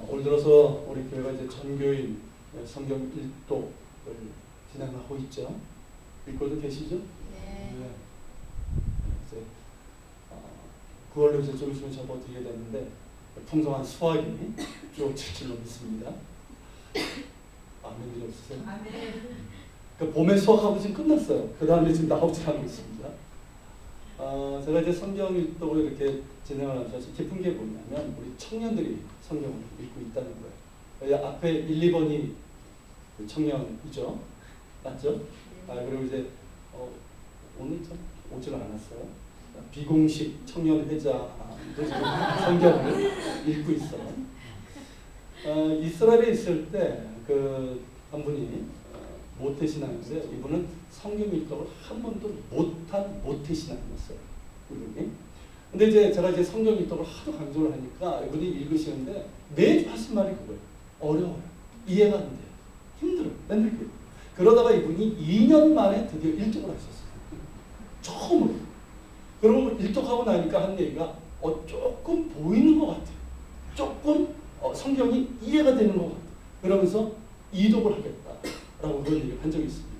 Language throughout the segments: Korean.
올 들어서 우리 교회가 이제 전교인 성경 일독을 진행하고 있죠. 읽고도 계시죠? 네. 이제 9월로 이제 좀 있으면 접어들게 되는데 풍성한 수확이 쫓을 줄로 믿습니다. 아멘이 없으세요? 아멘. 그러니까 봄에 수확하고 지금 끝났어요. 그 다음에 지금 나오지 않고 있습니다. 제가 이제 성경 일독을 이렇게 진행을 하면서 깊은 게 뭐냐면 우리 청년들이 성경을 읽고 있다는 거예요. 여기 앞에 1, 2번이 청년이죠. 맞죠? 그리고 이제 오늘 좀 오질 않았어요. 비공식 청년회장도 지금 성경을 읽고 있어요. 이스라엘에 있을 때 한 분이 모태신앙인데 이분은 성경 읽독을 한 번도 못한 모태신앙이었어요. 이분이. 근데 이제 제가 이제 성경 읽독을 하도 강조를 하니까 이분이 읽으시는데 매주 하신 말이 그거예요. 어려워요. 이해가 안 돼요. 힘들어요. 맨날 그래요. 그러다가 이분이 2년 만에 드디어 일독을 하셨어요. 처음으로. 그리고 일독하고 나니까 한 얘기가 조금 보이는 것 같아요. 조금 성경이 이해가 되는 것 같아요. 그러면서 이독을 하겠다라고 그런 얘기를 한 적이 있습니다.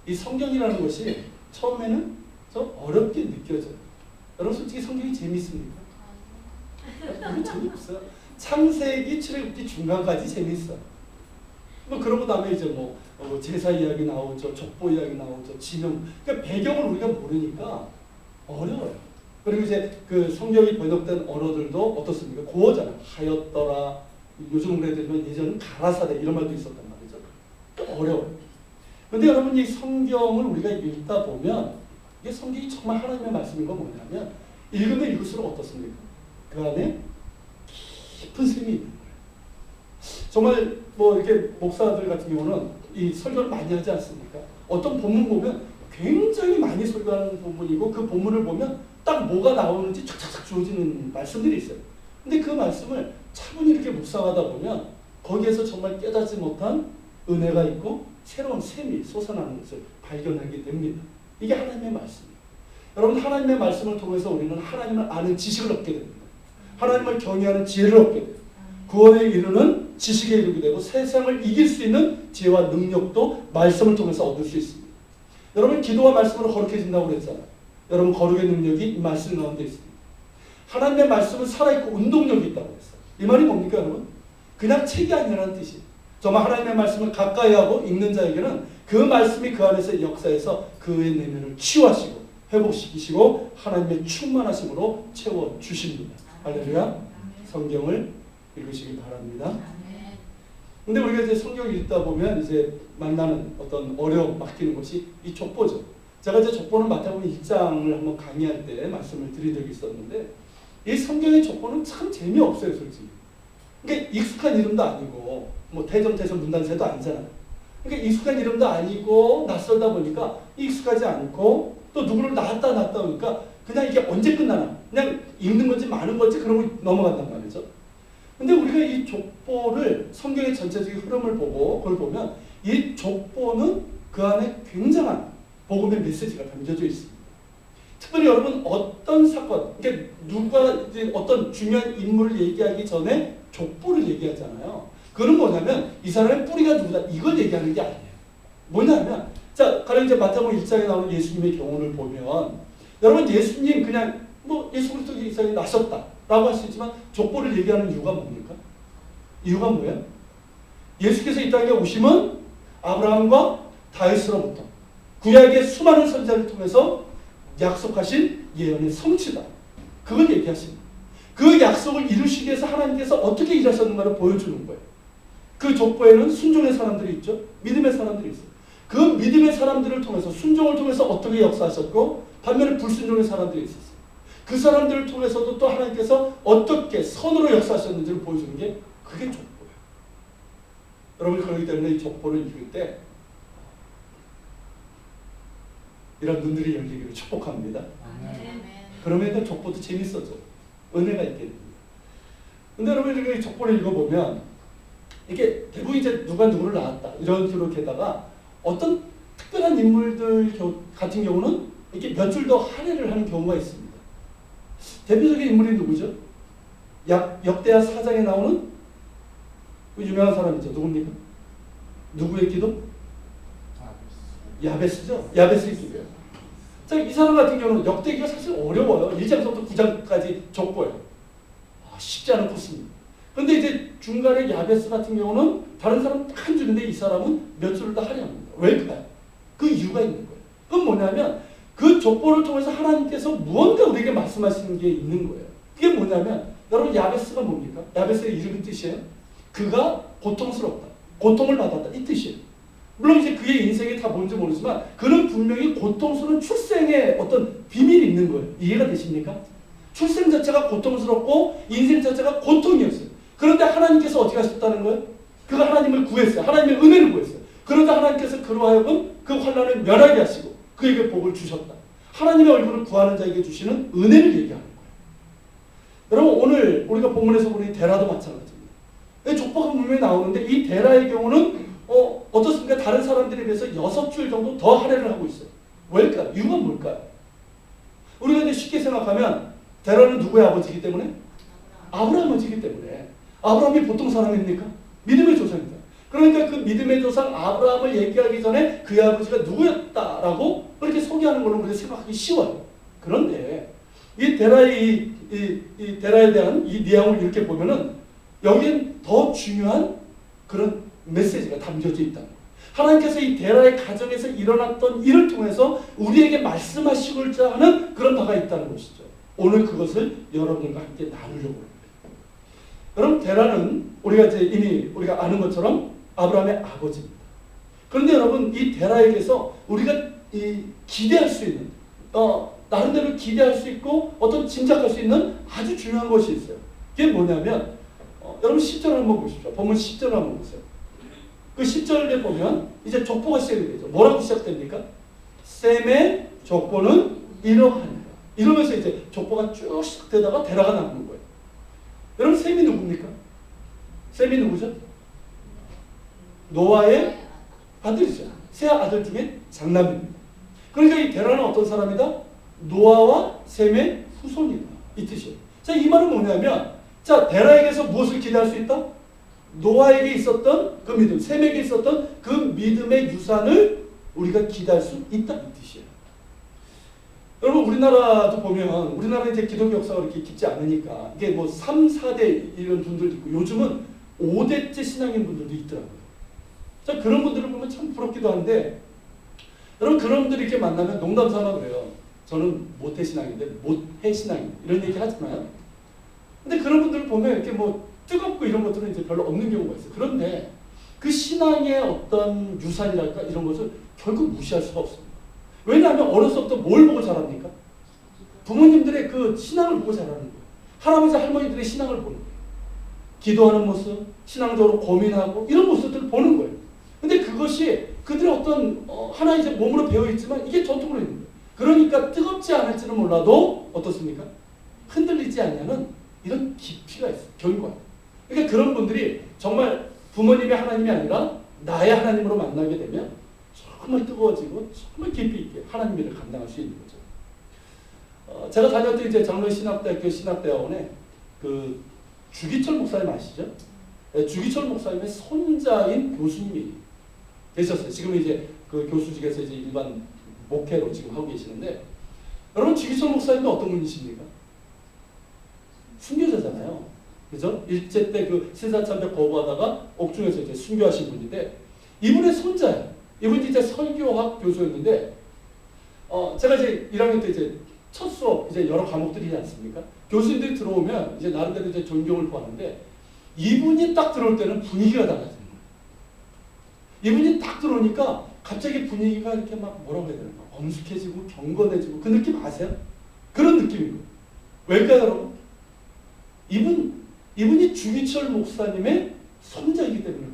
이 성경이라는 것이 처음에는 좀 어렵게 느껴져요. 여러분 솔직히 성경이 재밌습니까? 별로 재미없어요. 창세기, 출애굽기 중간까지 재밌어요. 뭐 그러고 다음에 이제 제사 이야기 나오죠, 족보 이야기 나오죠, 지명. 그러니까 배경을 우리가 모르니까 어려워요. 그리고 이제 그 성경이 번역된 언어들도 어떻습니까? 고어잖아요. 하였더라. 요즘 그래야 되지만 예전은 가라사대 이런 말도 있었단 말이죠. 또 어려워요. 근데 여러분 이 성경을 우리가 읽다 보면 이게 성경이 정말 하나님의 말씀인 건 뭐냐면 읽으면 읽을수록 어떻습니까? 그 안에 깊은 셈이 있는 거예요. 정말 이렇게 목사들 같은 경우는 이 설교를 많이 하지 않습니까? 어떤 본문 보면 굉장히 많이 설교하는 본문이고 그 본문을 보면 딱 뭐가 나오는지 착착착 주어지는 말씀들이 있어요. 근데 그 말씀을 차분히 이렇게 묵상하다 보면 거기에서 정말 깨닫지 못한 은혜가 있고 새로운 셈이 솟아나는 것을 발견하게 됩니다. 이게 하나님의 말씀이에요. 여러분 하나님의 말씀을 통해서 우리는 하나님을 아는 지식을 얻게 됩니다. 하나님을 경외하는 지혜를 얻게 돼요. 구원에 이르는 지식에 이르게 되고 세상을 이길 수 있는 지혜와 능력도 말씀을 통해서 얻을 수 있습니다. 여러분 기도와 말씀으로 거룩해진다고 그랬잖아요. 여러분 거룩의 능력이 이 말씀 가운데 있습니다. 하나님의 말씀은 살아있고 운동력이 있다고 했어요. 이 말이 뭡니까 여러분? 그냥 책이 아니라는 뜻이에요. 정말 하나님의 말씀을 가까이 하고 읽는 자에게는 그 말씀이 그 안에서 역사해서 그의 내면을 치유하시고 회복시키시고 하나님의 충만하심으로 채워주십니다. 할렐루야. 성경을 읽으시기 바랍니다. 근데 우리가 이제 성경을 읽다 보면 이제 만나는 어떤 어려움, 맡기는 것이 이 족보죠. 제가 이제 족보는 마태복음 1장을 한번 강의할 때 말씀을 드린 적이 있었는데 이 성경의 족보는 참 재미없어요, 솔직히. 그러니까 익숙한 이름도 아니고 태정태선 문단세도 아니잖아요. 그러니까 익숙한 이름도 아니고 낯설다 보니까 익숙하지 않고 또 누구를 낳았다 보니까 그냥 이게 언제 끝나나 그냥 읽는 건지 많은 건지 그러고 넘어간단 말이죠. 근데 우리가 이 족보를 성경의 전체적인 흐름을 보고 그걸 보면 이 족보는 그 안에 굉장한 복음의 메시지가 담겨져 있습니다. 특별히 여러분 어떤 사건, 그러니까 누가 이제 어떤 중요한 인물을 얘기하기 전에 족보를 얘기하잖아요. 그건 뭐냐면 이 사람의 뿌리가 누구다 이걸 얘기하는 게 아니에요. 뭐냐면 자 가령 이제 마태복음 1장에 나오는 예수님의 경우를 보면 여러분 예수님 그냥 예수 그리스도 이 세상에 나셨다라고 할 수 있지만 족보를 얘기하는 이유가 뭡니까? 이유가 뭐예요? 예수께서 이 땅에 오심은 아브라함과 다윗으로부터 구약의 수많은 선지자를 통해서 약속하신 예언의 성취다. 그걸 얘기하십니다. 그 약속을 이루시기 위해서 하나님께서 어떻게 일하셨는가를 보여주는 거예요. 그 족보에는 순종의 사람들이 있죠. 믿음의 사람들이 있어요. 그 믿음의 사람들을 통해서 순종을 통해서 어떻게 역사하셨고 반면에 불순종의 사람들이 있었어요. 그 사람들을 통해서도 또 하나님께서 어떻게 선으로 역사하셨는지를 보여주는 게 그게 족보예요. 여러분 그렇기 때문에 이 족보를 읽을 때 이런 눈들이 열리기를 축복합니다. 그러면 족보도 재밌어져. 은혜가 있게 됩니다. 근데 여러분 이렇게 족보를 읽어보면 이게 대부분 이제 누가 누구를 낳았다 이런 식으로 게다가 어떤 특별한 인물들 같은 경우는 이렇게 몇 줄 더 할애를 하는 경우가 있습니다. 대표적인 인물이 누구죠? 역대하 4장에 나오는 그 유명한 사람이죠. 누굽니까? 누구의 기도? 야베스죠. 야베스의 기도예요. 자, 이 사람 같은 경우는 역대기가 사실 어려워요. 1장부터 9장까지 족보예요. 쉽지 않은 코스입니다. 근데 이제 중간에 야베스 같은 경우는 다른 사람 딱 한 줄인데 이 사람은 몇 줄을 다 할애합니다. 왜일까요? 그 이유가 있는 거예요. 그건 뭐냐면 그 족보를 통해서 하나님께서 무언가 우리에게 말씀하시는 게 있는 거예요. 그게 뭐냐면 여러분 야베스가 뭡니까? 야베스의 이름이 뜻이에요. 그가 고통스럽다. 고통을 받았다. 이 뜻이에요. 물론 이제 그의 인생이 다 뭔지 모르지만 그는 분명히 고통스러운 출생에 어떤 비밀이 있는 거예요. 이해가 되십니까? 출생 자체가 고통스럽고 인생 자체가 고통이었어요. 그런데 하나님께서 어떻게 하셨다는 거예요? 그가 하나님을 구했어요. 하나님의 은혜를 구했어요. 그런데 하나님께서 그로 하여금 그 환난을 면하게 하시고 그에게 복을 주셨다. 하나님의 얼굴을 구하는 자에게 주시는 은혜를 얘기하는 거예요. 여러분 오늘 우리가 본문에서 보는 데라도 마찬가지입니다. 족보가 분명히 나오는데 이 데라의 경우는 어떻습니까? 다른 사람들에 비해서 6줄 정도 더 할애를 하고 있어요. 왜일까요? 이유가 뭘까요? 우리가 이제 쉽게 생각하면 데라는 누구의 아버지이기 때문에? 아브라함 아버지이기 때문에. 아브라함이 보통 사람입니까? 믿음의 조상입니다. 그러니까 그 믿음의 조상 아브라함을 얘기하기 전에 그의 아버지가 누구였다라고 그렇게 소개하는 걸로 우리가 생각하기 쉬워요. 그런데 이 데라의 이 데라에 대한 이 내용을 이렇게 보면은 여기엔 더 중요한 그런 메시지가 담겨져 있다는 거예요. 하나님께서 이 데라의 가정에서 일어났던 일을 통해서 우리에게 말씀하시고자 하는 그런 바가 있다는 것이죠. 오늘 그것을 여러분과 함께 나누려고 합니다. 여러분 데라는 우리가 이제 이미 우리가 아는 것처럼 아브라함의 아버지입니다. 그런데 여러분 이 데라에게서 우리가 기대할 수 있는 나름대로 기대할 수 있고 어떤 짐작할 수 있는 아주 중요한 것이 있어요. 그게 뭐냐면 여러분 10절 한번 보십시오. 본문 10절 한번 보세요. 그 10절에 보면 이제 족보가 시작이 되죠. 뭐라고 시작됩니까? 셈의 족보는 이러하니라. 이러면서 이제 족보가 쭉 시작되다가 데라가 나오는 거예요. 여러분 셈이 누굽니까? 셈이 누구죠? 노아의 아들이죠. 세 아들 중에 장남입니다. 그러니까 이 데라는 어떤 사람이다? 노아와 셈의 후손이다. 이 뜻이에요. 자, 이 말은 뭐냐면 자, 데라에게서 무엇을 기대할 수 있다? 노아에게 있었던 그 믿음, 셈에게 있었던 그 믿음의 유산을 우리가 기대할 수 있다. 이 뜻이에요. 여러분 우리나라도 보면 우리나라 이제 기독교 역사가 그렇게 깊지 않으니까 이게 뭐 3, 4대 이런 분들도 있고 요즘은 5대째 신앙인 분들도 있더라고요. 자, 그런 분들을 보면 참 부럽기도 한데 여러분 그런 분들이 이렇게 만나면 농담 삼아 그래요. 저는 모태 신앙인데 모태 신앙인 이런 얘기 하잖아요. 근데 그런 분들을 보면 이렇게 뭐 뜨겁고 이런 것들은 이제 별로 없는 경우가 있어요. 그런데 그 신앙의 어떤 유산이랄까 이런 것을 결국 무시할 수가 없습니다. 왜냐하면 어렸을 때부터 뭘 보고 자랍니까? 부모님들의 그 신앙을 보고 자라는 거예요. 할아버지 할머니들의 신앙을 보는 거예요. 기도하는 모습, 신앙적으로 고민하고 이런 모습들을 보는 거예요. 근데 그것이 그들의 어떤 하나 이제 몸으로 배어 있지만 이게 전통으로 있는 거예요. 그러니까 뜨겁지 않을지는 몰라도 어떻습니까? 흔들리지 않냐는 이런 깊이가 있어요. 견고한. 그러니까 그런 분들이 정말 부모님의 하나님이 아니라 나의 하나님으로 만나게 되면 정말 뜨거워지고 정말 깊이 있게 하나님 일을 감당할 수 있는 거죠. 제가 다녔던 이제 장로 신학대학교 신학대학원에 그 주기철 목사님 아시죠? 네, 주기철 목사님의 손자인 교수님이 계셨어요. 지금 이제 그 교수직에서 이제 일반 목회로 지금 하고 계시는데 여러분 주기철 목사님은 어떤 분이십니까? 순교자잖아요. 그죠? 일제 때 그 신사참배 거부하다가 옥중에서 이제 순교하신 분인데 이분의 손자예요. 이분이 이제 설교학 교수였는데 제가 이제 1학년 때 이제 첫 수업 이제 여러 과목들이지 않습니까? 교수님들이 들어오면 이제 나름대로 이제 존경을 구하는데 이분이 딱 들어올 때는 분위기가 달라지는 거예요. 이분이 딱 들어오니까 갑자기 분위기가 이렇게 막 뭐라고 해야 되나? 엄숙해지고 경건해지고 그 느낌 아세요? 그런 느낌인 거예요. 왜일까요, 여러분? 이분이 주기철 목사님의 손자이기 때문에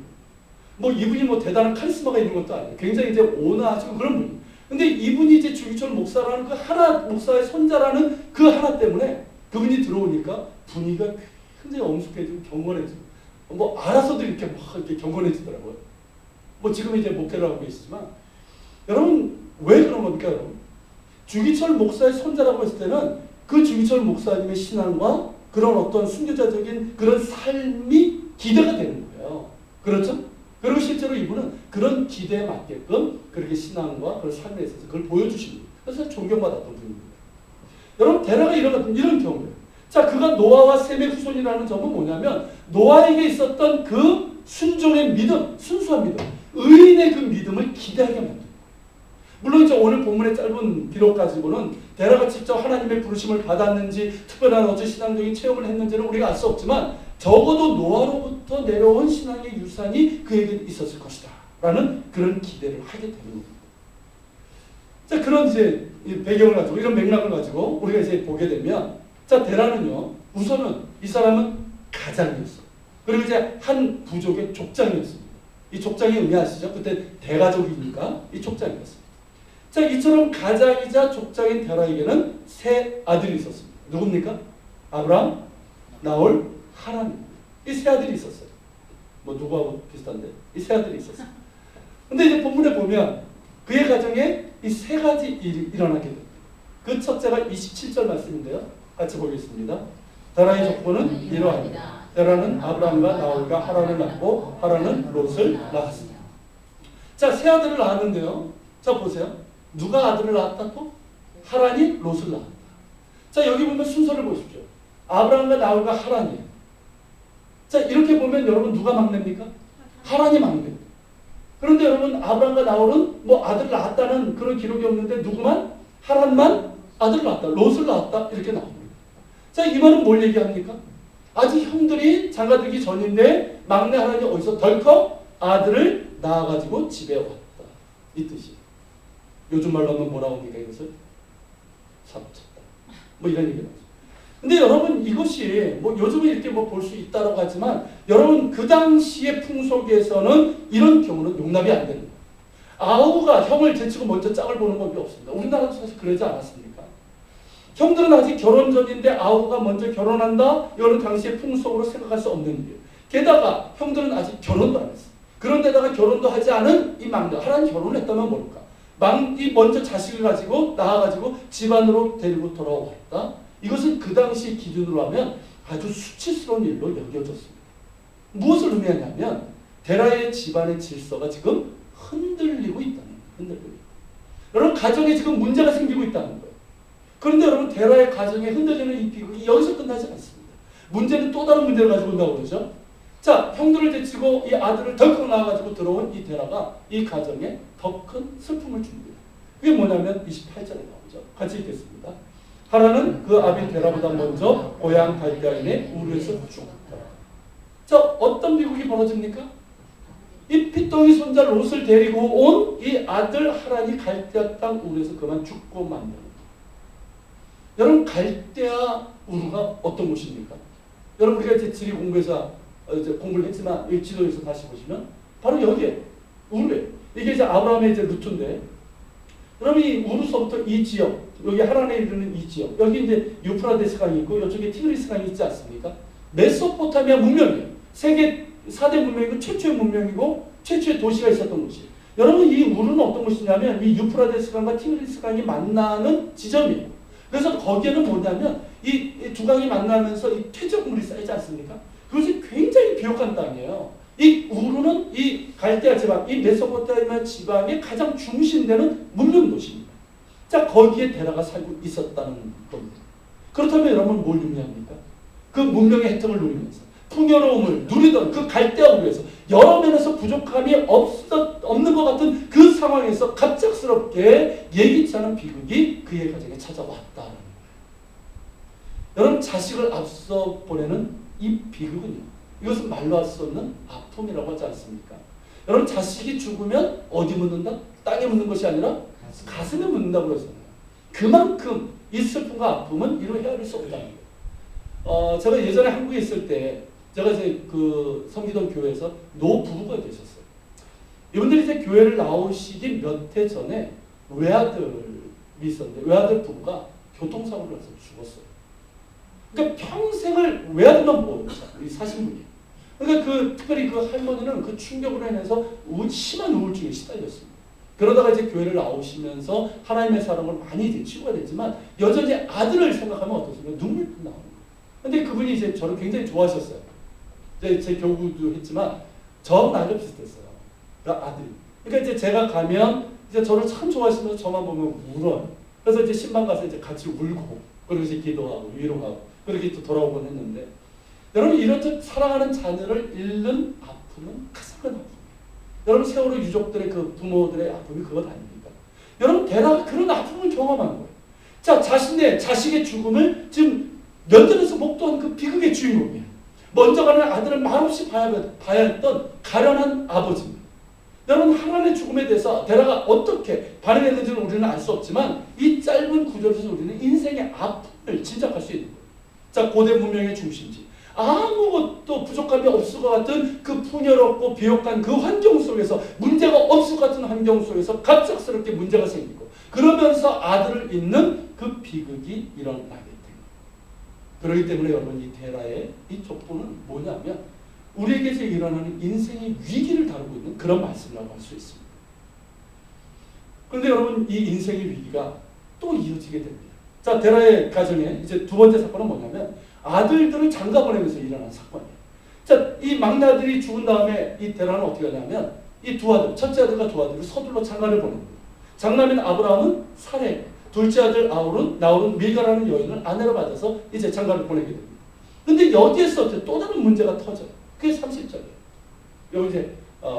뭐 이분이 뭐 대단한 카리스마가 있는 것도 아니에요. 굉장히 이제 온화하시고 그런 분이에요. 근데 이분이 이제 주기철 목사라는 그 하나 목사의 손자라는 그 하나 때문에 그분이 들어오니까 분위기가 굉장히 엄숙해지고 경건해지고 뭐 알아서도 이렇게 막 이렇게 경건해지더라고요. 뭐 지금 이제 목회를 하고 계시지만 여러분 왜 그런 겁니까, 여러분? 주기철 목사의 손자라고 했을 때는 그 주기철 목사님의 신앙과 그런 어떤 순교자적인 그런 삶이 기대가 되는 거예요. 그렇죠? 그리고 실제로 이분은 그런 기대에 맞게끔 그렇게 신앙과 그런 삶에 있어서 그걸 보여주십니다. 그래서 존경받았던 분입니다. 여러분 데라가 이런 경우예요. 자, 그가 노아와 셈의 후손이라는 점은 뭐냐면 노아에게 있었던 그 순종의 믿음, 순수한 믿음, 의인의 그 믿음을 기대하게 만듭니다. 물론 이제 오늘 본문의 짧은 기록 가지고는 데라가 직접 하나님의 부르심을 받았는지 특별한 어떤 신앙적인 체험을 했는지는 우리가 알 수 없지만 적어도 노아로부터 내려온 신앙의 유산이 그에게 있었을 것이다 라는 그런 기대를 하게 되는 겁니다. 자, 그런 이제 배경을 가지고 이런 맥락을 가지고 우리가 이제 보게 되면 자, 데라는요 우선은 이 사람은 가장이었어요. 그리고 이제 한 부족의 족장이었습니다. 이 족장이 의미하시죠? 그때 대가족이니까 이 족장이었습니다. 자, 이처럼 가장이자 족장인 데라에게는 세 아들이 있었습니다. 누굽니까? 아브람, 나홀, 하란. 이 세 아들이 있었어요. 뭐 누구하고 비슷한데 이 세 아들이 있었어요. 근데 이제 본문에 보면 그의 가정에 이 세 가지 일이 일어나게 됩니다. 그 첫째가 27절 말씀인데요. 같이 보겠습니다. 데라의 족보는 이러합니다. 데라는 아브람과 나홀과 하란을 낳고 하란은 롯을 낳았습니다. 자, 세 아들을 낳았는데요. 자, 보세요. 누가 아들을 낳았다 또? 하란이 롯을 낳았다. 자, 여기 보면 순서를 보십시오. 아브람과 나홀과 하란이에요. 자, 이렇게 보면 여러분 누가 막내입니까? 하란이 막내입니다. 그런데 여러분 아브람과 나홀은 뭐 아들 낳았다는 그런 기록이 없는데 누구만? 하란만 아들 낳았다. 롯을 낳았다. 이렇게 나옵니다. 자, 이 말은 뭘 얘기합니까? 아직 형들이 장가들기 전인데 막내 하란이 어디서 덜컥 아들을 낳아가지고 집에 왔다. 이 뜻이에요. 요즘 말로 하면 뭐라고 합니까 이것을? 사고쳤다. 뭐 이런 얘기가 나죠. 근데 여러분 이것이 뭐 요즘은 이렇게 뭐 볼 수 있다고 하지만 여러분 그 당시의 풍속에서는 이런 경우는 용납이 안 되는 거예요. 아우가 형을 제치고 먼저 짝을 보는 법이 없습니다. 우리나라도 사실 그러지 않았습니까? 형들은 아직 결혼 전인데 아우가 먼저 결혼한다? 이거는 당시의 풍속으로 생각할 수 없는 일이에요. 게다가 형들은 아직 결혼도 안 했어요. 그런데다가 결혼도 하지 않은 이 막내, 하나님 결혼을 했다면 뭘까? 막이 먼저 자식을 가지고 낳아가지고 집안으로 데리고 돌아왔다. 이것은 그 당시 기준으로 하면 아주 수치스러운 일로 여겨졌습니다. 무엇을 의미하냐면 데라의 집안의 질서가 지금 흔들리고 있다는 거예요. 흔들리고. 여러분 가정에 지금 문제가 생기고 있다는 거예요. 그런데 여러분 데라의 가정에 흔들리는 이 비극이 여기서 끝나지 않습니다. 문제는 또 다른 문제를 가지고 온다고 그러죠. 자, 형들을 제치고 이 아들을 덜컥 낳아가지고 들어온 이 데라가 이 가정에 더 큰 슬픔을 줍니다. 그게 뭐냐면 28절에 나오죠. 같이 읽겠습니다. 하란은 그 아비 데라보다 먼저 고향 갈대아인의 우르에서 죽었다. 자, 어떤 비극이 벌어집니까? 이 핏덩이 손자 롯을 데리고 온 이 아들 하란이 갈대아 땅 우르에서 그만 죽고 만다. 여러분 갈대아 우르가 어떤 곳입니까? 여러분 우리가 이제 지리 공부에서 이제 공부를 했지만 이 지도에서 다시 보시면 바로 여기에 우르에 이게 이제 아브라함의 이제 루트인데, 여러분 이 우르서부터 이 지역 여기 하란에 이르는 이 지역 여기 이제 유프라데스 강이 있고 이쪽에 티그리스 강이 있지 않습니까? 메소포타미아 문명이에요. 세계 4대 문명이고 최초의 문명이고 최초의 도시가 있었던 곳이에요. 여러분 이 우르는 어떤 곳이냐면 이 유프라데스 강과 티그리스 강이 만나는 지점이에요. 그래서 거기에는 뭐냐면 이 두 강이 만나면서 이 퇴적물이 쌓이지 않습니까? 그것이 굉장히 비옥한 땅이에요. 이 우르는 이 갈대아 지방, 이 메소포타미아 지방의 가장 중심되는 문명 도시입니다. 자, 거기에 데라가 살고 있었다는 겁니다. 그렇다면 여러분 뭘 의미합니까? 그 문명의 혜택을 누리면서 풍요로움을 누리던 그 갈대아 우르에서 여러 면에서 부족함이 없는 것 같은 그 상황에서 갑작스럽게 예기치 않은 비극이 그의 가정에 찾아왔다는 거예요. 여러분 자식을 앞서 보내는 이 비극은요, 이것은 말로 할 수 없는 아픔이라고 하지 않습니까? 여러분 자식이 죽으면 어디 묻는다? 땅에 묻는 것이 아니라 가슴에 묻는다고 그러잖아요. 그만큼 이 슬픔과 아픔은 이루 헤아릴 수 없다는 거예요. 제가 예전에 한국에 있을 때 제가 이제 그 섬기던 교회에서 노부부가 계셨어요. 이분들이 이제 교회를 나오시기 몇 해 전에 외아들이 있었는데 외아들 부부가 교통사고를 해서 죽었어요. 그러니까 평생을 외아들만 보고 사신 분이에요. 그러니까 그 특별히 그 할머니는 그 충격으로 인해서 심한 우울증에 시달렸습니다. 그러다가 이제 교회를 나오시면서 하나님의 사랑을 많이 이제 치유가 됐지만 여전히 아들을 생각하면 어떻습니까? 눈물 나오는 거예요. 근데 그분이 이제 저를 굉장히 좋아하셨어요. 제 교구도 했지만 저하고 나이가 비슷했어요. 그러니까 아들이. 그러니까 이제 제가 가면 이제 저를 참 좋아하시면서 저만 보면 울어요. 그래서 이제 신방 가서 이제 같이 울고 그리고 이제 기도하고 위로하고 그렇게 또 돌아오곤 했는데 여러분 이렇듯 사랑하는 자녀를 잃는 아픔은 가장 큰 아픔이에요. 여러분 세월호 유족들의 그 부모들의 아픔이 그것 아닙니까? 여러분 데라가 그런 아픔을 경험한 거예요. 자, 자신의 자식의 죽음을 지금 면전에서 목도한 그 비극의 주인공이에요. 먼저 가는 아들을 말없이 봐야 했던 가련한 아버지입니다. 여러분 하나님의 죽음에 대해서 데라가 어떻게 반응했는지는 우리는 알 수 없지만 이 짧은 구절에서 우리는 인생의 아픔을 짐작할 수 있는 거예요. 자, 고대 문명의 중심지. 아무것도 부족함이 없을 것 같은 그 풍요롭고 비옥한 그 환경 속에서 문제가 없을 것 같은 환경 속에서 갑작스럽게 문제가 생기고 그러면서 아들을 잃는 그 비극이 일어나게 됩니다. 그렇기 때문에 여러분 이 데라의 이 족보는 뭐냐면 우리에게서 일어나는 인생의 위기를 다루고 있는 그런 말씀이라고 할 수 있습니다. 그런데 여러분 이 인생의 위기가 또 이어지게 됩니다. 자, 데라의 가정에 이제 두 번째 사건은 뭐냐면 아들들을 장가 보내면서 일어난 사건이에요. 자, 이 막내 아들이 죽은 다음에 이 데라는 어떻게 하냐면 이 두 아들, 첫째 아들과 두 아들을 서둘러 장가를 보냅니다. 장남인 아브라함은 사레, 둘째 아들 나홀은 밀가라는 여인을 아내로 받아서 이제 장가를 보내게 됩니다. 근데 여기에서 또 다른 문제가 터져요. 그게 30절이에요. 여기 이제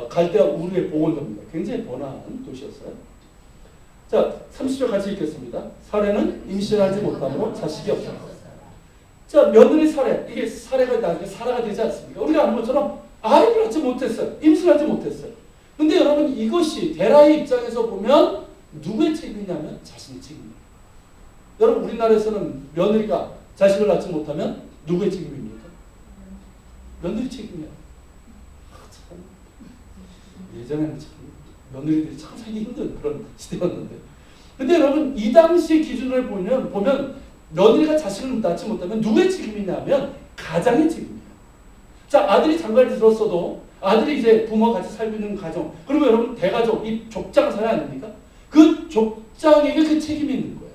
갈대아 우르의 보원도입니다. 굉장히 번화한 도시였어요. 자, 30절 같이 읽겠습니다. 사레는 임신하지 못함으로 자식이 없었다. 자, 며느리 사레, 이게 사레가 나중에 사라가 되지 않습니까? 우리가 아는 것처럼 아이를 낳지 못했어요. 임신하지 못했어요. 근데 여러분 이것이 데라의 입장에서 보면 누구의 책임이냐면 자신의 책임이에요. 여러분 우리나라에서는 며느리가 자식을 낳지 못하면 누구의 책임입니까? 며느리 책임이야. 참. 예전에는 참 며느리들이 참 살기 힘든 그런 시대였는데. 근데 여러분 이 당시 기준을 보면 며느리가 자식을 낳지 못하면 누구의 책임이냐면 가장의 책임이에요. 자, 아들이 장가를 들었어도 아들이 이제 부모와 같이 살고 있는 가정. 그러면 여러분 대가족, 이 족장 사회 아닙니까? 그 족장에게 그 책임이 있는 거예요.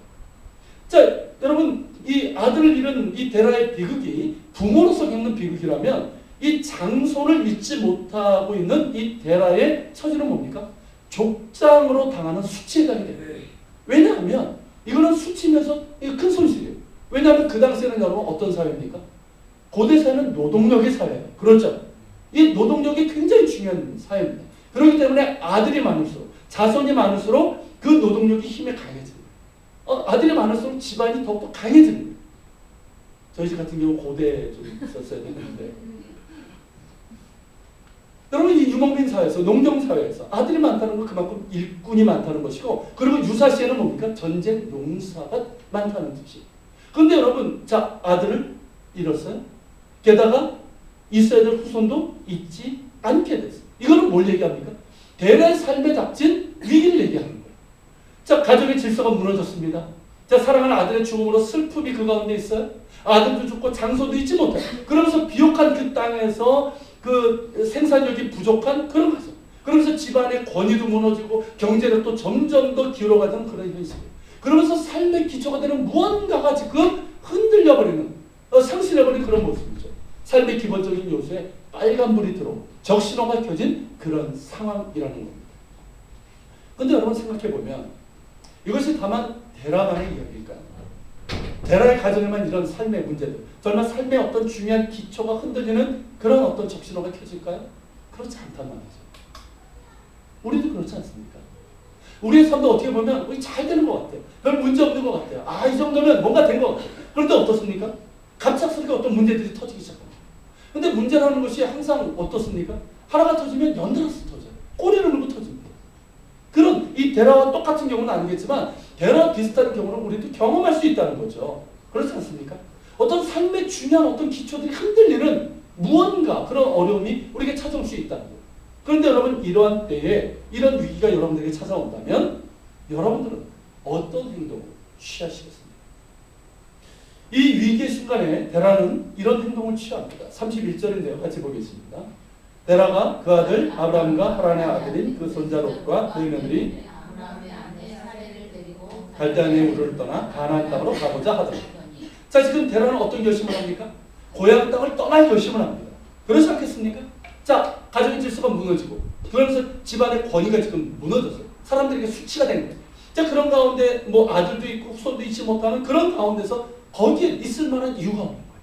자, 여러분 이 아들을 잃은 이 데라의 비극이 부모로서 겪는 비극이라면 이 장손을 잊지 못하고 있는 이 데라의 처지는 뭡니까? 족장으로 당하는 수치에 당하게 돼요. 왜냐하면 이거는 수치면서 큰 손실이에요. 왜냐하면 그 당시에는 여러분 어떤 사회입니까? 고대 사회는 노동력의 사회예요. 그렇죠? 이 노동력이 굉장히 중요한 사회입니다. 그렇기 때문에 아들이 많을수록 자손이 많을수록 그 노동력이 힘에 강해집니다. 아들이 많을수록 집안이 더욱더 강해집니다. 저희 집 같은 경우 고대에 좀 있었어야 되는데 여러분 이 유목민 사회에서 농경 사회에서 아들이 많다는 건 그만큼 일꾼이 많다는 것이고 그리고 유사시에는 뭡니까? 전쟁 용사가 많다는 뜻이에요. 그런데 여러분 자 아들을 잃었어요. 게다가 있어야 될 후손도 잊지 않게 됐어요. 이거는 뭘 얘기합니까? 대의 삶에 닥친 위기를 얘기하는 거예요. 자, 가정의 질서가 무너졌습니다. 자, 사랑하는 아들의 죽음으로 슬픔이 그 가운데 있어요. 아들도 죽고 장소도 잊지 못해요. 그러면서 비옥한 그 땅에서 그 생산력이 부족한 그런 거죠. 그러면서 집안의 권위도 무너지고 경제는 또 점점 더 기울어가는 그런 현실이에요. 그러면서 삶의 기초가 되는 무언가가 지금 흔들려버리는 상실해버린 그런 모습이죠. 삶의 기본적인 요소에 빨간불이 들어오고 적신호가 켜진 그런 상황이라는 겁니다. 그런데 여러분 생각해보면 이것이 다만 데라만의 이야기일까요? 데라의 가정에만 이런 삶의 문제들, 정말 삶의 어떤 중요한 기초가 흔들리는 그런 어떤 적신호가 켜질까요? 그렇지 않단 말이죠. 우리도 그렇지 않습니까? 우리의 삶도 어떻게 보면 우리 잘 되는 것 같아요. 별 문제 없는 것 같아요. 아, 이 정도면 뭔가 된 것 같아요. 그런데 어떻습니까? 갑작스럽게 어떤 문제들이 터지기 시작합니다. 근데 문제라는 것이 항상 어떻습니까? 하나가 터지면 연달아서 터져요. 꼬리를 물고 터집니다. 그런 이 데라와 똑같은 경우는 아니겠지만 데라와 비슷한 경우는 우리도 경험할 수 있다는 거죠. 그렇지 않습니까? 어떤 삶의 중요한 어떤 기초들이 흔들리는 무언가 그런 어려움이 우리에게 찾아올 수 있다는 거예요. 그런데 여러분 이러한 때에 이런 위기가 여러분들에게 찾아온다면 여러분들은 어떤 행동을 취하시겠습니까? 이 위기의 순간에 데라는 이런 행동을 취합니다. 31절인데요. 같이 보겠습니다. 데라가 그 아들 아브라함과 하란의 아들인 그 손자 롯과 그의 며느리 갈대아의 우르를 떠나 가나안 땅으로 가보자 하더라. 자, 지금 데라는 어떤 결심을 합니까? 고향 땅을 떠날 결심을 합니다. 그렇지 않겠습니까? 자, 가정의 질서가 무너지고 그러면서 집안의 권위가 지금 무너졌어요. 사람들에게 수치가 된 거예요. 자, 그런 가운데 뭐 아들도 있고 후손도 있지 못하는 그런 가운데서 거기에 있을 만한 이유가 없는 거예요.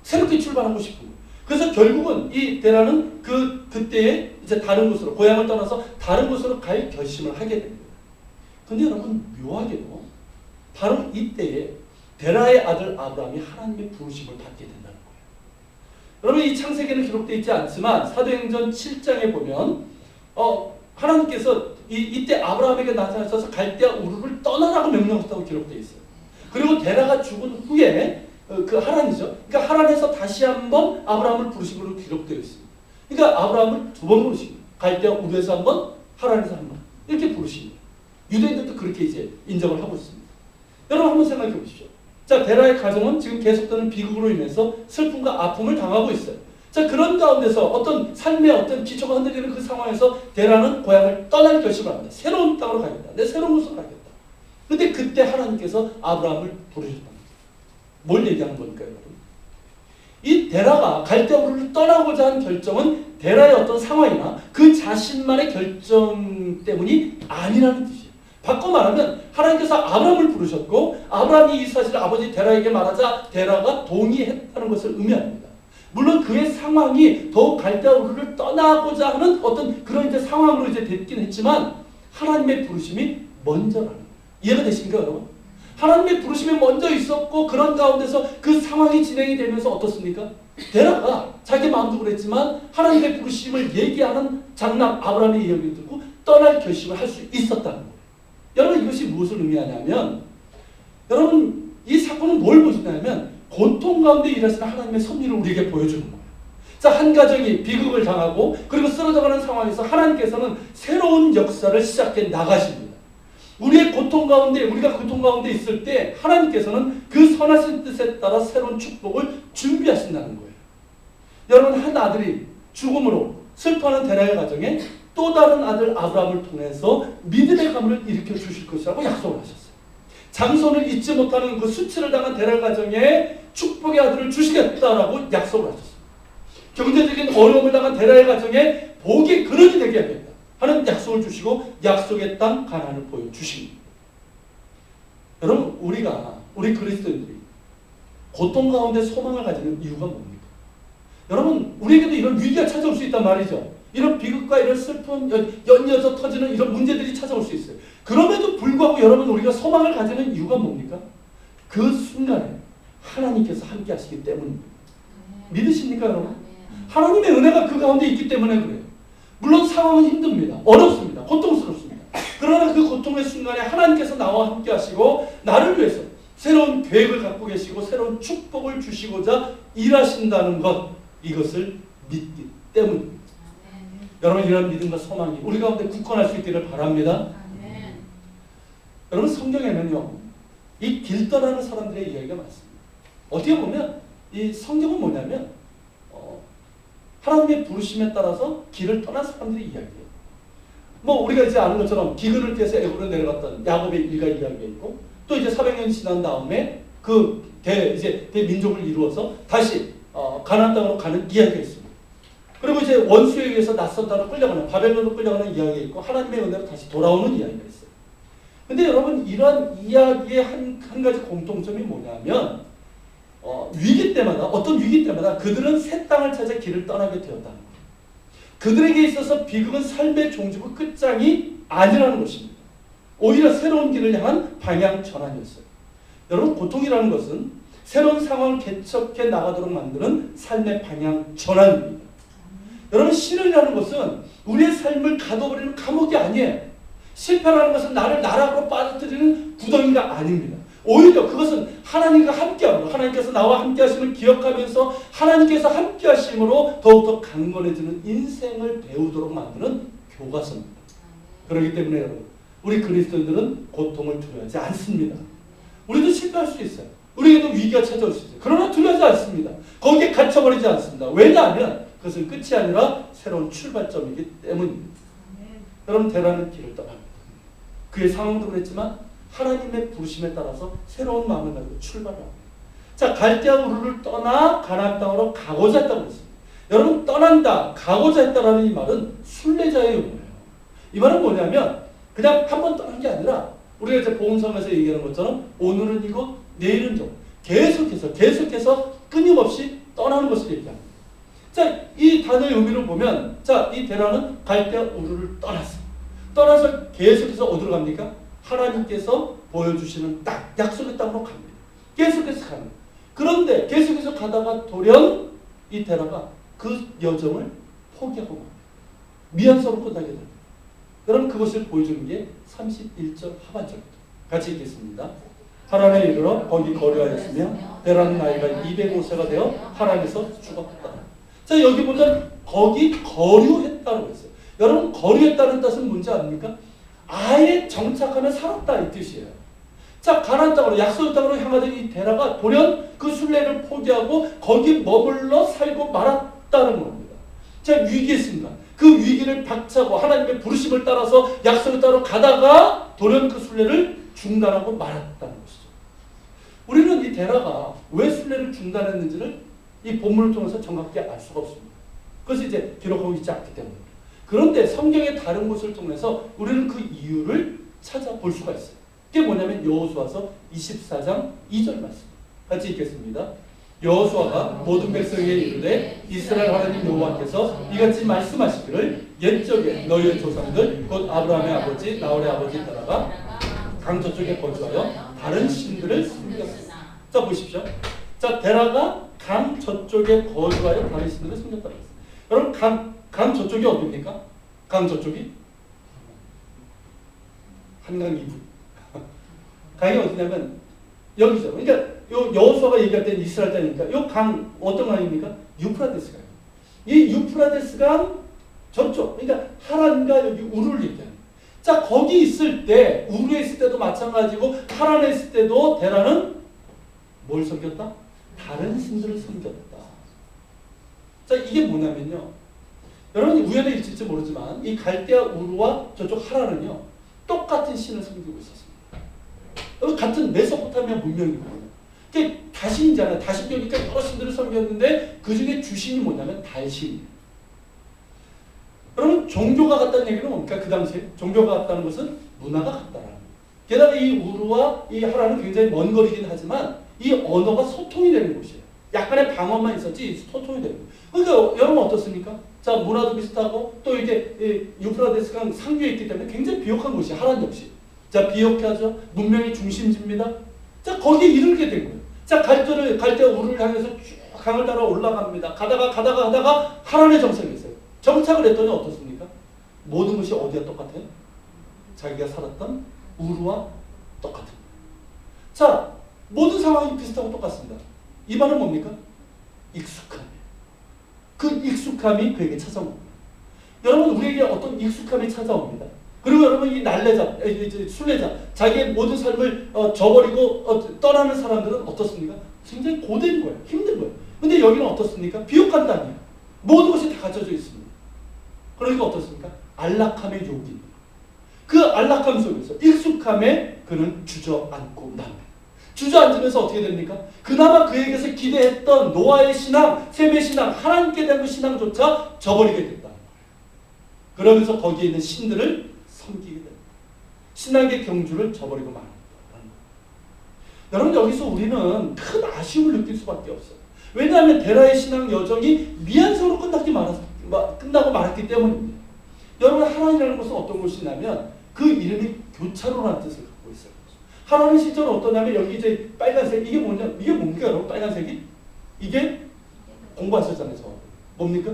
새롭게 출발하고 싶은 거예요. 그래서 결국은 이 데라는 그때에 이제 다른 곳으로 고향을 떠나서 다른 곳으로 갈 결심을 하게 됩니다. 근데 여러분 묘하게도 바로 이때에 데라의 아들 아브라함이 하나님의 부르심을 받게 된다는 거예요. 여러분 이 창세기에는 기록되어 있지 않지만 사도행전 7장에 보면 하나님께서 이때 아브라함에게 나타나셔서 갈대아 우르를 떠나라고 명령하셨다고 기록되어 있어요. 그리고 데라가 죽은 후에 그 하란이죠. 그러니까 하란에서 다시 한번 아브라함을 부르신 걸로 기록되어 있습니다. 그러니까 아브라함을 두 번 부르신 거예요. 갈대아 우르에서 한 번, 하란에서 한 번. 이렇게 부르신 거예요. 유대인들도 그렇게 이제 인정을 하고 있습니다. 여러분 한번 생각해 보십시오. 자, 데라의 가정은 지금 계속되는 비극으로 인해서 슬픔과 아픔을 당하고 있어요. 자, 그런 가운데서 어떤 삶의 어떤 기초가 흔들리는 그 상황에서 데라는 고향을 떠날 결심을 합니다. 새로운 땅으로 가겠다. 내 새로운 곳으로 가겠다. 근데 그때 하나님께서 아브라함을 부르셨다. 뭘 얘기하는 겁니까, 여러분? 이 데라가 갈대아우르를 떠나고자 한 결정은 데라의 어떤 상황이나 그 자신만의 결정 때문이 아니라는 뜻이에요. 바꿔 말하면 하나님께서 아브라함을 부르셨고 아브라함이 이 사실을 아버지 데라에게 말하자 데라가 동의했다는 것을 의미합니다. 물론 그의 상황이 더욱 갈대아우르를 떠나고자 하는 어떤 그런 이제 상황으로 이제 됐긴 했지만 하나님의 부르심이 먼저라는 거예요. 이해가 되십니까, 여러분? 하나님의 부르심이 먼저 있었고 그런 가운데서 그 상황이 진행이 되면서 어떻습니까? 데라가 자기 마음도 그랬지만 하나님의 부르심을 얘기하는 장남 아브라함의 이야기를 듣고 떠날 결심을 할 수 있었다는 거예요. 여러분 이것이 무엇을 의미하냐면 여러분 이 사건은 뭘 보여주냐면 고통 가운데 일하시는 하나님의 섭리를 우리에게 보여주는 거예요. 자, 한 가정이 비극을 당하고 그리고 쓰러져가는 상황에서 하나님께서는 새로운 역사를 시작해 나가십니다. 우리의 고통 가운데 우리가 고통 가운데 있을 때 하나님께서는 그 선하신 뜻에 따라 새로운 축복을 준비하신다는 거예요. 여러분 한 아들이 죽음으로 슬퍼하는 데라의 가정에 또 다른 아들 아브라함을 통해서 믿음의 가문을 일으켜 주실 것이라고 약속을 하셨어요. 장손을 잊지 못하는 그 수치를 당한 데라 가정에 축복의 아들을 주시겠다라고 약속을 하셨어요. 경제적인 어려움을 당한 데라의 가정에 복의 근원이 되게 하겠다 하는 약속을 주시고 약속의 땅 가나안을 보여주십니다. 여러분 우리 그리스도인들이 고통 가운데 소망을 가지는 이유가 뭡니까? 여러분 우리에게도 이런 위기가 찾아올 수 있단 말이죠. 이런 비극과 이런 슬픈 연이어서 터지는 이런 문제들이 찾아올 수 있어요. 그럼에도 불구하고 여러분 우리가 소망을 가지는 이유가 뭡니까? 그 순간에 하나님께서 함께 하시기 때문입니다. 믿으십니까 여러분? 하나님의 은혜가 그 가운데 있기 때문에 그래요. 물론 상황은 힘듭니다. 어렵습니다. 고통스럽습니다. 그러나 그 고통의 순간에 하나님께서 나와 함께 하시고 나를 위해서 새로운 계획을 갖고 계시고 새로운 축복을 주시고자 일하신다는 것, 이것을 믿기 때문입니다. 여러분 이런 믿음과 소망이 우리 가운데 굳건할 수 있기를 바랍니다. 아멘. 여러분 성경에는요 이 길 떠나는 사람들의 이야기가 많습니다. 어떻게 보면 이 성경은 뭐냐면 하나님의 부르심에 따라서 길을 떠난 사람들의 이야기예요. 뭐 우리가 이제 아는 것처럼 기근을 피해서 애굽으로 내려갔던 야곱의 일가 이야기가 있고 또 이제 400년이 지난 다음에 그 대민족을 이루어서 다시 가나안 땅으로 가는 이야기가 있습니다. 그리고 이제 원수에 의해서 낯선 땅으로 끌려가는 바벨론으로 끌려가는 이야기가 있고 하나님의 은혜로 다시 돌아오는 이야기가 있어요. 근데 여러분 이러한 이야기의 한 가지 공통점이 뭐냐면 위기 때마다 어떤 위기 때마다 그들은 새 땅을 찾아 길을 떠나게 되었다는 거예요. 그들에게 있어서 비극은 삶의 종주고 끝장이 아니라는 것입니다. 오히려 새로운 길을 향한 방향 전환이었어요. 여러분 고통이라는 것은 새로운 상황을 개척해 나가도록 만드는 삶의 방향 전환입니다. 여러분 신앙이라는 것은 우리의 삶을 가둬버리는 감옥이 아니에요. 실패라는 것은 나를 나락으로 빠져들이는 구덩이가 아닙니다. 오히려 그것은 하나님과 함께함으로 하나님께서 나와 함께 하심을 기억하면서 하나님께서 함께 하심으로 더욱더 강건해지는 인생을 배우도록 만드는 교과서입니다. 그렇기 때문에 여러분 우리 그리스도인들은 고통을 두려워하지 않습니다. 우리도 실패할 수 있어요. 우리에게도 위기가 찾아올 수 있어요. 그러나 두려워하지 않습니다. 거기에 갇혀버리지 않습니다. 왜냐하면 그것은 끝이 아니라 새로운 출발점이기 때문입니다. 여러분 데라는 길을 떠납니다. 그의 상황도 그랬지만 하나님의 부르심에 따라서 새로운 마음을 가지고 출발을 합니다. 자, 갈대아 우르를 떠나 가나안 땅으로 가고자 했다고 했습니다. 여러분 떠난다, 가고자 했다라는 이 말은 순례자의 용어예요. 이 말은 뭐냐면 그냥 한 번 떠난 게 아니라 우리가 이제 복음성에서 얘기하는 것처럼 오늘은 이거, 내일은 저 계속해서 끊임없이 떠나는 것을 얘기합니다. 자, 이 단어의 의미를 보면 자, 이 데라는 갈대아 우르를 떠나서 계속해서 어디로 갑니까? 하나님께서 보여주시는 땅, 약속의 땅으로 갑니다. 계속해서 갑니다. 그런데 계속해서 가다가 돌연 이 데라가 그 여정을 포기하고 갑니다. 미안서로 끝나게 됩니다. 여러분 그것을 보여주는 게 31절 하반절입니다. 같이 읽겠습니다. 하란에 이르러 거기 거류하였으며 데라는 나이가 205세가 되어 하란에서 죽었다. 자, 여기 보면 거기 거류했다고 했어요. 여러분 거류했다는 뜻은 뭔지 압니까? 아예 정착하며 살았다 이 뜻이에요. 자, 가나안 땅으로 약속의 땅으로 향하던 이 데라가 돌연 그 순례를 포기하고 거기 머물러 살고 말았다는 겁니다. 자, 위기의 순간 그 위기를 박차고 하나님의 부르심을 따라서 약속의 땅으로 가다가 돌연 그 순례를 중단하고 말았다는 것이죠. 우리는 이 데라가 왜 순례를 중단했는지를 이 본문을 통해서 정확히 알 수가 없습니다. 그것이 이제 기록하고 있지 않기 때문입니다. 그런데 성경의 다른 곳을 통해서 우리는 그 이유를 찾아볼 수가 있어요. 그게 뭐냐면 여호수아서 24장 2절 말씀. 같이 읽겠습니다. 여호수아가 모든 백성에게 이르되 이스라엘 하나님 여호와께서 이같이 말씀하시기를 옛적에 너희의 조상들 곧 아브라함의 아버지 나홀의 아버지 따라가 강 저쪽에 거주하여 다른 신들을 섬겼다. 자, 보십시오. 자, 데라가 강 저쪽에 거주하여 다른 신들을 섬겼다고 했어요. 여러분 강 저쪽이 어디입니까? 강 저쪽이 한강 이북. 강이 어디냐면 여기죠. 그러니까 요 여호수아가 얘기할 때는 이스라엘 땅이니까 요 강 어떤 강입니까? 유프라데스 강. 이 유프라데스 강 저쪽. 그러니까 하란과 여기 우르를 얘기하는. 자, 거기 있을 때 우르에 있을 때도 마찬가지고 하란에 있을 때도 데라는 뭘 섬겼다? 다른 신들을 섬겼다. 자, 이게 뭐냐면요. 여러분이 우연에 일칠지 모르지만 이 갈대아 우르와 저쪽 하란은요. 똑같은 신을 섬기고 있었습니다. 같은 메소포타미아 문명이거든요. 그게 다신이잖아요. 다신교니까 여러 신들을 섬겼는데 그 중에 주신이 뭐냐면 달신이에요. 여러분 종교가 같다는 얘기는 뭡니까? 그 당시에 종교가 같다는 것은 문화가 같다라는 거예요. 게다가 이 우르와 이 하란은 굉장히 먼 거리긴 하지만 이 언어가 소통이 되는 곳이에요. 약간의 방언만 있었지 소통이 되는 거예요. 그러니까 여러분 어떻습니까? 자, 문화도 비슷하고 또 이게 유프라데스 강 상류에 있기 때문에 굉장히 비옥한 곳이 하란 역시. 자, 비옥하죠. 문명의 중심지입니다. 자, 거기에 이르게 된 거예요. 자, 갈대아 우르를 향해서 쭉 강을 따라 올라갑니다. 가다가 하란에 정착했어요. 정착을 했더니 어떻습니까? 모든 것이 어디와 똑같아요? 자기가 살았던 우르와 똑같은 거예요. 자, 모든 상황이 비슷하고 똑같습니다. 이 말은 뭡니까? 익숙함이에요. 그 익숙함이 그에게 찾아온 겁니다. 여러분, 우리에게 어떤 익숙함이 찾아옵니다. 그리고 여러분 이 날래자, 순례자, 자기의 모든 삶을 저버리고 떠나는 사람들은 어떻습니까? 굉장히 고된 거예요. 힘든 거예요. 근데 여기는 어떻습니까? 비옥한 땅이에요. 모든 것이 다 갖춰져 있습니다. 그러니까 어떻습니까? 안락함의 욕입니다. 그 안락함 속에서 익숙함에 그는 주저앉고 납니다. 주저앉으면서 어떻게 됩니까? 그나마 그에게서 기대했던 노아의 신앙, 셈의 신앙, 하나님께 대한 그 신앙조차 저버리게 된다. 그러면서 거기에 있는 신들을 섬기게 됩니다. 신앙의 경주를 저버리고 말합니다. 여러분 여기서 우리는 큰 아쉬움을 느낄 수밖에 없어요. 왜냐하면 데라의 신앙 여정이 미안서로 끝나고 말았기 때문입니다. 여러분 하란이라는 것은 어떤 곳이냐면 그 이름이 교차로라는 뜻을 갖고 있어요. 하란은 실제로 어떠냐면 여기 이제 빨간색 이게 뭡니까 여러분 빨간색이? 이게 공부하셨잖아요. 저 뭡니까?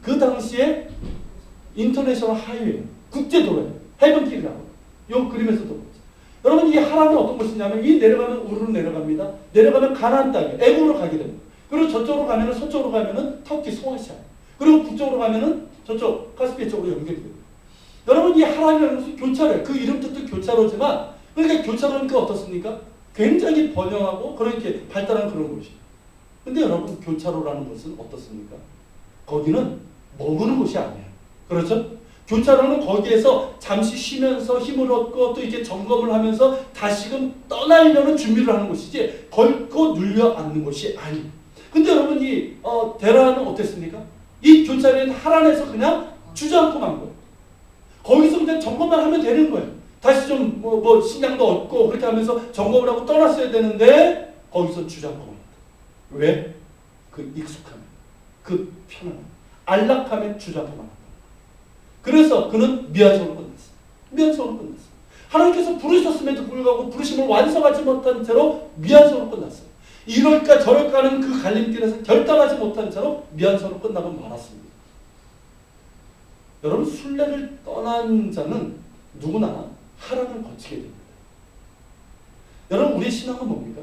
그 당시에 인터내셔널 하이웨이 국제도로예요. 해변길이라고. 이 그림에서도 보죠. 여러분 이 하란은 어떤 곳이냐면 이 내려가면 우르로 내려갑니다. 내려가면 가나안 땅에 애굽으로 가게 됩니다. 그리고 저쪽으로 가면은 서쪽으로 가면은 터키 소아시아. 그리고 북쪽으로 가면은 저쪽 카스피해 쪽으로 연결이 됩니다. 여러분 이 하란이라는 것은 교차로예요. 그 이름 뜻도 교차로지만 그러니까 교차로니까 어떻습니까? 굉장히 번영하고 그렇게 발달한 그런 곳이에요. 근데 여러분 교차로라는 것은 어떻습니까? 거기는 머무는 곳이 아니에요. 그렇죠? 교차로는 거기에서 잠시 쉬면서 힘을 얻고 또 이제 점검을 하면서 다시금 떠나려는 준비를 하는 곳이지 걸고 눌려 앉는 곳이 아니에요. 근데 여러분이 데라는 어땠습니까? 이 교차로는 하란에서 그냥 주저앉고 만 거예요. 거기서 그냥 점검만 하면 되는 거예요. 다시 좀 식량도 얻고 그렇게 하면서 점검을 하고 떠났어야 되는데 거기서 주저앉고 만 거예요. 왜? 그 익숙함, 그 편안함, 안락함에 주저앉고 만 거예요. 그래서 그는 미완성으로 끝났어요. 미완성으로 끝났어요. 하나님께서 부르셨음에도 불구하고 부르심을 완성하지 못한 채로 미완성으로 끝났어요. 이럴까 저럴까 하는 그 갈림길에서 결단하지 못한 채로 미완성으로 끝나고 말았습니다. 여러분, 순례를 떠난 자는 누구나 하란을 거치게 됩니다. 여러분, 우리의 신앙은 뭡니까?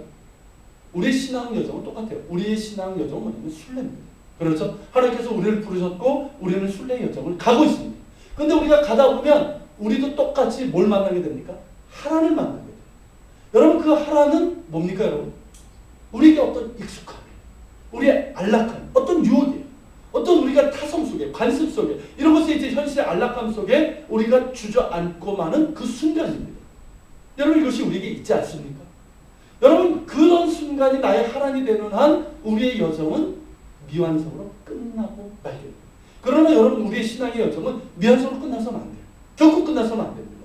우리의 신앙 여정은 똑같아요. 우리의 신앙 여정은 뭐냐면 순례입니다. 그렇죠? 하나님께서 우리를 부르셨고 우리는 순례 여정을 가고 있습니다. 근데 우리가 가다 보면 우리도 똑같이 뭘 만나게 됩니까? 하란을 만나게 돼요. 여러분, 그 하란은 뭡니까, 여러분? 우리에게 어떤 익숙함, 우리의 안락함, 어떤 유혹이에요. 어떤 우리가 타성 속에, 관습 속에, 이런 것에 이제 현실의 안락함 속에 우리가 주저앉고 마는 그 순간입니다. 여러분, 이것이 우리에게 있지 않습니까? 여러분, 그런 순간이 나의 하란이 되는 한 우리의 여정은 미완성으로 끝나고 말게 됩니다. 그러나 여러분, 우리의 신앙의 여정은 미완성으로 끝나서는 안 돼요. 결코 끝나서는 안 됩니다.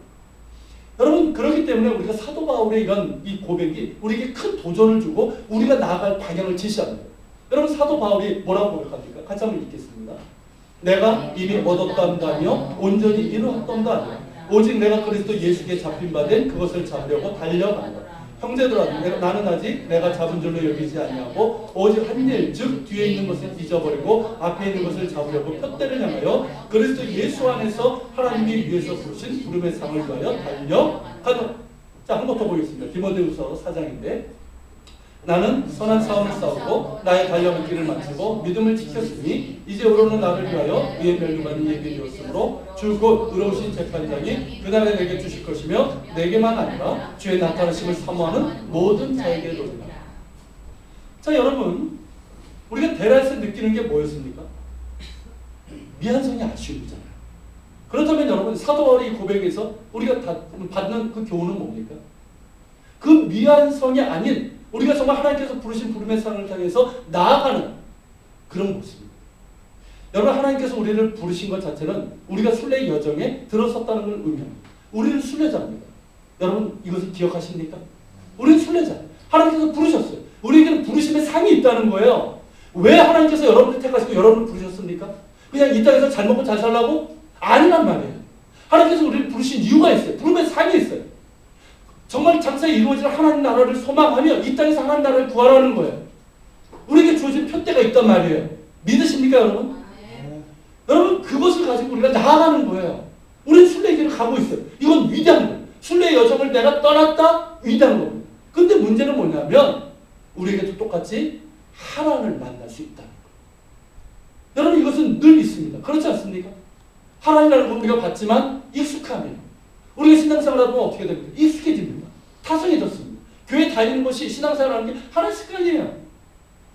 여러분, 그렇기 때문에 우리가 사도 바울의 이 고백이 우리에게 큰 도전을 주고 우리가 나아갈 방향을 제시합니다. 여러분, 사도 바울이 뭐라고 고백합니까? 같이 한번 읽겠습니다. 내가 이미 얻었던가 하며 온전히 이루었던가 하며 오직 내가 그리스도 예수께 잡힌 바 된 그것을 잡으려고 달려간다. 형제들아, 나는 아직 내가 잡은 줄로 여기지 아니하고 오직 한 일, 즉 뒤에 있는 것을 잊어버리고 앞에 있는 것을 잡으려고 푯대를 향하여 그리스도 예수 안에서 하나님이 위에서 부르신 부름의 상을 위하여 달려가노라. 자, 한 번 더 보겠습니다. 디모데후서 4장인데 나는 선한 싸움을 싸우고 나의 달려갈 길을 마치고 믿음을 지켰으니 이제 오로는 나를 위하여 위에 멸류관이 예비되었으므로 주 곧 의로우신 재판장이 그날에 내게 주실 것이며 내게만 아니라 주의 나타나심을 사모하는 모든 자에게 도리라. 자, 여러분, 우리가 데라에서 느끼는 게 뭐였습니까? 미완성이 아쉬움이잖아요. 그렇다면 여러분, 사도 바울의 고백에서 우리가 받는 그 교훈은 뭡니까? 그 미완성이 아닌 우리가 정말 하나님께서 부르신 부름의 상을 향해서 나아가는 그런 모습입니다. 여러분, 하나님께서 우리를 부르신 것 자체는 우리가 순례의 여정에 들어섰다는 걸 의미합니다. 우리는 순례자입니다. 여러분, 이것을 기억하십니까? 우리는 순례자. 하나님께서 부르셨어요. 우리에게는 부르심의 상이 있다는 거예요. 왜 하나님께서 여러분을 택하시고 여러분을 부르셨습니까? 그냥 이 땅에서 잘 먹고 잘 살라고? 아니란 말이에요. 하나님께서 우리를 부르신 이유가 있어요. 부름의 상이 있어요. 정말 장사에 이루어질 하나님 나라를 소망하며 이 땅에서 하나님 나라를 구하라는 거예요. 우리에게 주어진 표대가 있단 말이에요. 믿으십니까, 여러분? 여러분, 그것을 가지고 우리가 나아가는 거예요. 우리는 순례의 길을 가고 있어요. 이건 위대한 거예요. 순례의 여정을 내가 떠났다? 위대한 겁니다. 근데 문제는 뭐냐면 우리에게도 똑같이 하란을 만날 수 있다는 거예요. 여러분, 이것은 늘 있습니다. 그렇지 않습니까? 하란이라는 건 우리가 봤지만 익숙함이에요. 우리가 신앙생활을 하면 어떻게 됩니까? 익숙해집니다. 타성해졌습니다. 교회 다니는 것이 신앙생활하는 게 하나의 습관이에요.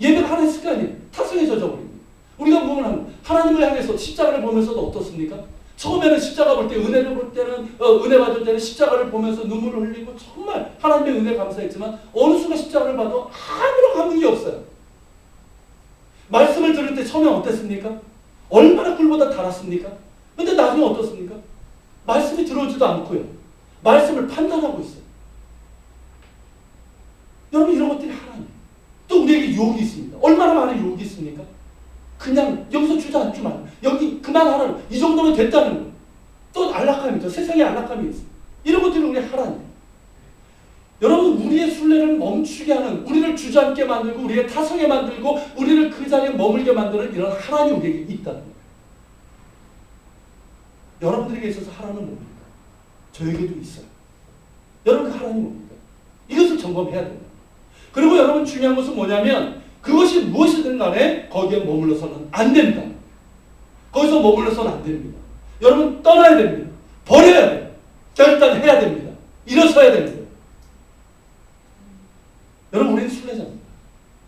예배가 하나의 습관이에요. 타성해져져 버립니다. 우리가 무엇을 하면 하나님을 향해서 십자가를 보면서도 어떻습니까? 처음에는 십자가 볼 때, 은혜를 볼 때는, 은혜 받을 때는 십자가를 보면서 눈물을 흘리고 정말 하나님의 은혜 감사했지만 어느 순간 십자가를 봐도 아무런 감흥이 없어요. 말씀을 들을 때 처음에 어땠습니까? 얼마나 꿀보다 달았습니까? 근데 나중에 어떻습니까? 말씀이 들어오지도 않고요. 말씀을 판단하고 있어요. 여러분, 이런 것들이 하나님. 또 우리에게 유혹이 있습니다. 얼마나 많은 유혹이 있습니까? 그냥 여기서 주저앉지 말고 여기 그만하라는, 이 정도면 됐다는 거예요. 또 안락함이죠. 세상에 안락함이 있어요. 이런 것들이 우리 하나님. 여러분, 우리의 순례를 멈추게 하는, 우리를 주저앉게 만들고 우리의 타성에 만들고 우리를 그 자리에 머물게 만드는 이런 하나님이 우리에게 있다는 거예요. 여러분들에게 있어서 하나님은 뭡니까? 저에게도 있어요. 여러분, 그 하나님은 뭡니까? 이것을 점검해야 됩니다. 그리고 여러분, 중요한 것은 뭐냐면 그것이 무엇이든 간에 거기에 머물러서는 안 됩니다. 거기서 머물러서는 안 됩니다. 여러분, 떠나야 됩니다. 버려야 돼요. 결단해야 됩니다. 일어서야 됩니다. 여러분, 우리는 순례자입니다.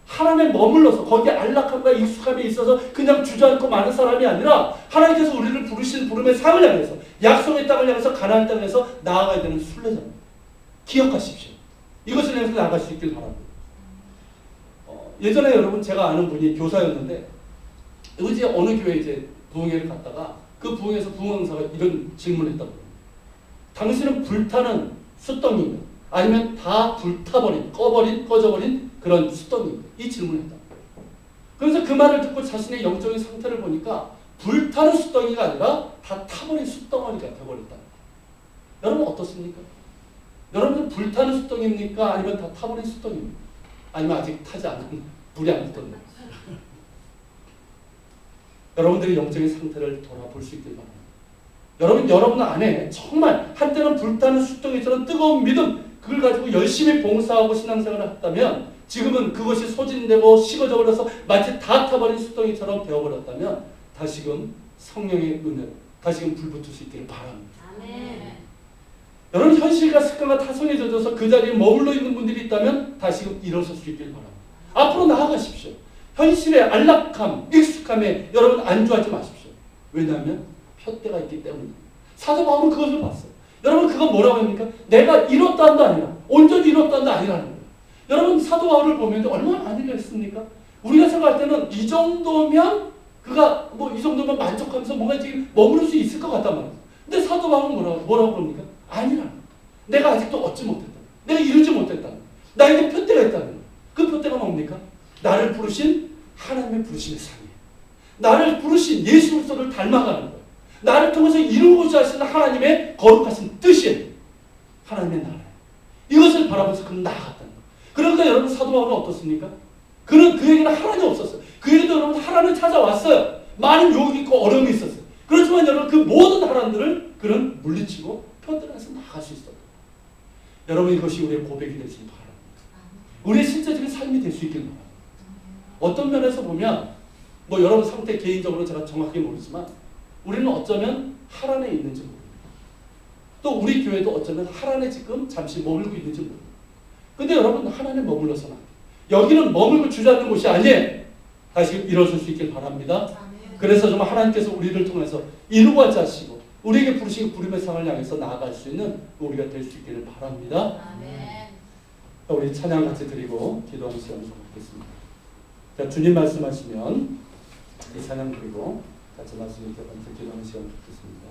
하나님에 머물러서 거기에 안락함과 익숙함이 있어서 그냥 주저앉고 많은 사람이 아니라 하나님께서 우리를 부르신 부름의 상을 향해서, 약속의 땅을 향해서, 가나안 땅에서 나아가야 되는 순례자입니다. 기억하십시오. 이것을 향해서 나아갈 수 있길 바랍니다. 예전에 여러분 제가 아는 분이 교사였는데 이제 어느 교회 이제 부흥회를 갔다가 그 부흥회에서 부흥사가 이런 질문을 했다고 해요. 당신은 불타는 숯덩이인가? 아니면 다 불타버린, 꺼져버린 그런 숯덩이인가? 이 질문을 했다. 그래서 그 말을 듣고 자신의 영적인 상태를 보니까 불타는 숯덩이가 아니라 다 타버린 숯덩어리가 되어버렸다. 여러분 어떻습니까? 여러분은 불타는 숯덩이입니까? 아니면 다 타버린 숯덩이입니까? 아니면 아직 타지 않은, 불이 안 붙었나요? 여러분들의 영적인 상태를 돌아볼 수 있길 바랍니다. 여러분 안에 정말 한때는 불타는 숯덩이처럼 뜨거운 믿음, 그걸 가지고 열심히 봉사하고 신앙생활을 했다면 지금은 그것이 소진되고 식어져 버려서 마치 다 타버린 숯덩이처럼 되어버렸다면 다시금 성령의 은혜로 다시금 불 붙을 수 있기를 바랍니다. 아멘. 여러분 현실과 습관과 타성에 젖어서 그 자리에 머물러 있는 분들이 있다면 다시금 일어설 수 있기를 바랍니다. 앞으로 나아가십시오. 현실의 안락함, 익숙함에 여러분 안주하지 마십시오. 왜냐하면 푯대가 있기 때문입니다. 사도 바울은 그것을 봤어요. 여러분 그건 뭐라고 합니까? 내가 이뤘다는 아니라 온전히 이뤘다는 아니라는 거예요. 여러분 사도 바울을 보면 얼마나 안일을 했습니까? 우리가 생각할 때는 이 정도면 그가 뭐 이 정도면 만족하면서 뭔가 지금 머무를 수 있을 것 같단 말이에요. 근데 사도 바울은 뭐라고 그럽니까? 아니라는 거예요. 내가 아직도 얻지 못했다. 내가 이루지 못했다. 나에게 푯대가 있다는 거예요. 그 푯대가 뭡니까? 나를 부르신 하나님의 부르심의 삶이에요. 나를 부르신 예수 그리스도를 닮아가는 거예요. 나를 통해서 이루고자 하시는 하나님의 거룩하신 뜻이에요. 하나님의 나라예요. 이것을 바라보면서 그는 나아갔다는 거예요. 그러니까 여러분 사도 바울은 어떻습니까? 그에게는 하나님이 없었어요. 그에게도 여러분 하나님을 찾아왔어요. 많은 유혹이 있고 어려움이 있었어요. 그렇지만 여러분 그 모든 하나님들을 그는 물리치고 펴들어서 나갈 수 있었어요. 여러분 이것이 우리의 고백이 되시기 바랍니다. 우리의 실제적인 삶이 될 수 있길 바랍니다. 어떤 면에서 보면 뭐 여러분 상태 개인적으로 제가 정확히 모르지만 우리는 어쩌면 하란에 있는지 모릅니다. 또 우리 교회도 어쩌면 하란에 지금 잠시 머물고 있는지 모릅니다. 근데 여러분 하란에 머물러서는 안 돼요. 여기는 머물고 주저앉는 곳이 아니에요. 다시 일어설 수 있길 바랍니다. 그래서 정말 하나님께서 우리를 통해서 이루고자 하시고 우리에게 부르신 부름의 상을 향해서 나아갈 수 있는 우리가 될 수 있기를 바랍니다. 아멘. 우리 찬양 같이 드리고 기도하는 시간을 갖겠습니다. 자, 주님 말씀하시면 이 찬양 드리고 같이 말씀 기도하는 시간을 갖겠습니다.